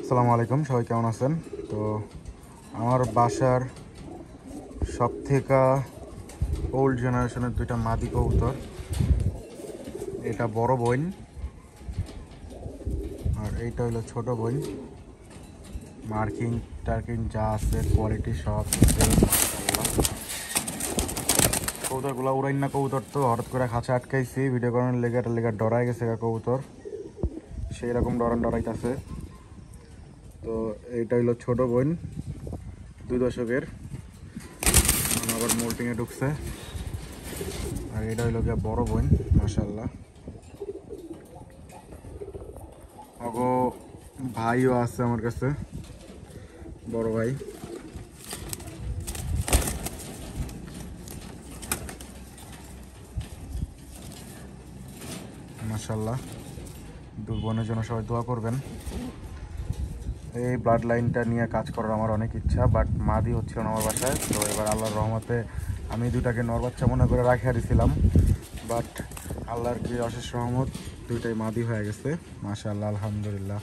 আসসালামু আলাইকুম, সবাই কেমন আছেন? তো আমার বাসার সব থেকে ওল্ড জেনারেশনের দুইটা মাদি কবুতর, এটা বড় বোন আর এইটা হলো ছোট বোন। মার্কিং টার্কিং যা আছে কোয়ালিটি সব সেম মাশাআল্লাহ। কবুতরগুলো উড়াইন না, কবুতর তো হঠাৎ করে খাঁচা আটকাইছি ভিডিও করানোর লেগে ডরাই গেছে কবুতর, সেই রকম ডরাইতেছে। তো এইটা হলো ছোট বোন 2 দশকের, আবার মোল্টিংয়ে ঢুকছে। আর এটা হইল গিয়া বড় বোন মাশাআল্লাহ। আগো ভাইও আছে আমার কাছে, বড় ভাই। মাশাআল্লাহ, দুই বোনের জন্য সবাই দোয়া করবেন। এই ব্লাড লাইনটা নিয়ে কাজ করার আমার অনেক ইচ্ছা, বাট মাদি হচ্ছিল না আমার বাসায়। তো এবার আল্লাহর রহমতে আমি দুটাকে নর বাচ্চা মনে করে রাখিয়া দিয়েছিলাম, বাট আল্লাহর কি অশেষ রহমত, দুইটাই মাদি হয়ে গেছে মাশাআল্লাহ, আলহামদুলিল্লাহ।